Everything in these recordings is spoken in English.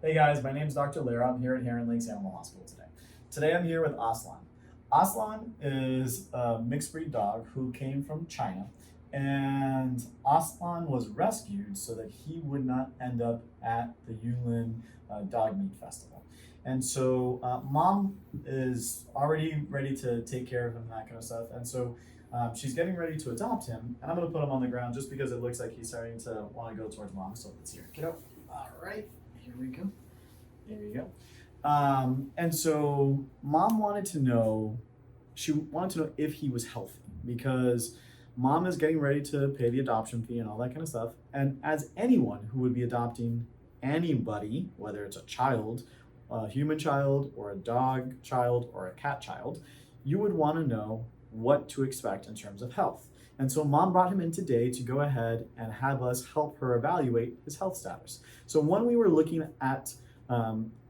Hey guys, my name is Dr. Lera. I'm here at Heron Lakes Animal Hospital today. Today I'm here with Aslan. Aslan is a mixed breed dog who came from China, and Aslan was rescued so that he would not end up at the Yulin Dog Meat Festival. And so mom is already ready to take care of him and that kind of stuff. And so she's getting ready to adopt him, and I'm going to put him on the ground just because it looks like he's starting to want to go towards mom. So let's see her. Get up. All right. Here we go. There you go. And so mom wanted to know, she wanted to know if he was healthy because mom is getting ready to pay the adoption fee and all that kind of stuff. And as anyone who would be adopting anybody, whether it's a child, a human child, or a dog child, or a cat child, you would want to know what to expect in terms of health. And so mom brought him in today to go ahead and have us help her evaluate his health status. So when we were looking at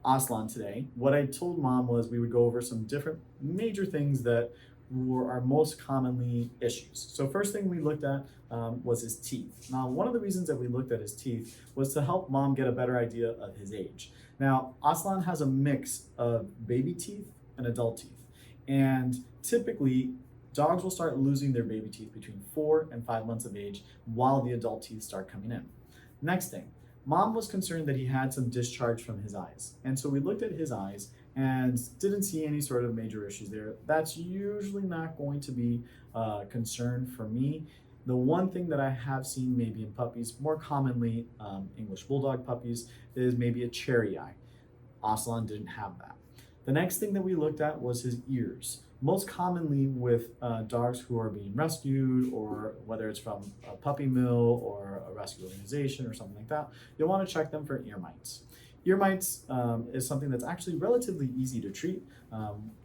Aslan today, what I told mom was we would go over some different major things that are most commonly issues. So first thing we looked at was his teeth. Now, one of the reasons that we looked at his teeth was to help mom get a better idea of his age. Now, Aslan has a mix of baby teeth and adult teeth. And typically, dogs will start losing their baby teeth between 4 and 5 months of age while the adult teeth start coming in. Next thing, mom was concerned that he had some discharge from his eyes. And so we looked at his eyes and didn't see any sort of major issues there. That's usually not going to be a concern for me. The one thing that I have seen maybe in puppies, more commonly English Bulldog puppies, is maybe a cherry eye. Aslan didn't have that. The next thing that we looked at was his ears. Most commonly with dogs who are being rescued, or whether it's from a puppy mill or a rescue organization or something like that, you'll want to check them for ear mites. Ear mites is something that's actually relatively easy to treat.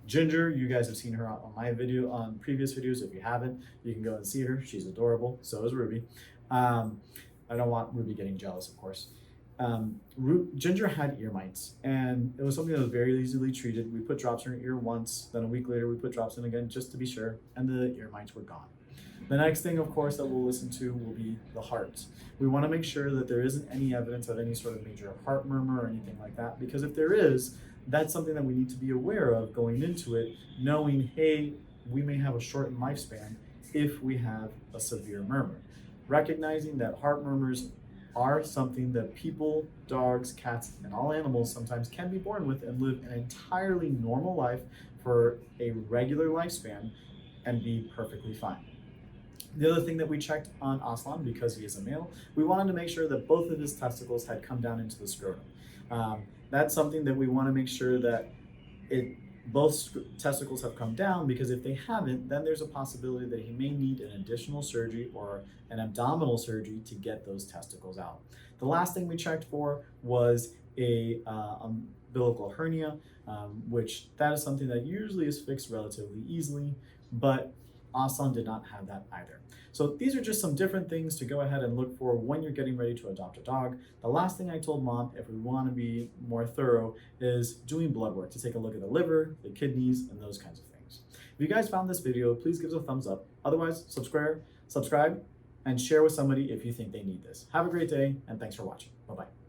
Ginger, you guys have seen her on my video, on previous videos. If you haven't, you can go and see her. She's adorable. So is Ruby. I don't want Ruby getting jealous, of course. Ginger had ear mites, and it was something that was very easily treated. We put drops in her ear once, then a week later we put drops in again just to be sure, and the ear mites were gone. The next thing, of course, that we'll listen to will be the heart. We want to make sure that there isn't any evidence of any sort of major heart murmur or anything like that, because if there is, that's something that we need to be aware of going into it, knowing, hey, we may have a shortened lifespan if we have a severe murmur. Recognizing that heart murmurs are something that people, dogs, cats, and all animals sometimes can be born with and live an entirely normal life for a regular lifespan and be perfectly fine. The other thing that we checked on Aslan, because he is a male, we wanted to make sure that both of his testicles had come down into the scrotum. That's something that we want to make sure that both testicles have come down, because if they haven't, then there's a possibility that he may need an additional surgery or an abdominal surgery to get those testicles out. The last thing we checked for was a umbilical hernia, which that is something that usually is fixed relatively easily, but Aslan did not have that either. So these are just some different things to go ahead and look for when you're getting ready to adopt a dog. The last thing I told mom, if we want to be more thorough, is doing blood work to take a look at the liver, the kidneys, and those kinds of things. If you guys found this video, please give us a thumbs up. Otherwise, subscribe, and share with somebody if you think they need this. Have a great day, and thanks for watching. Bye-bye.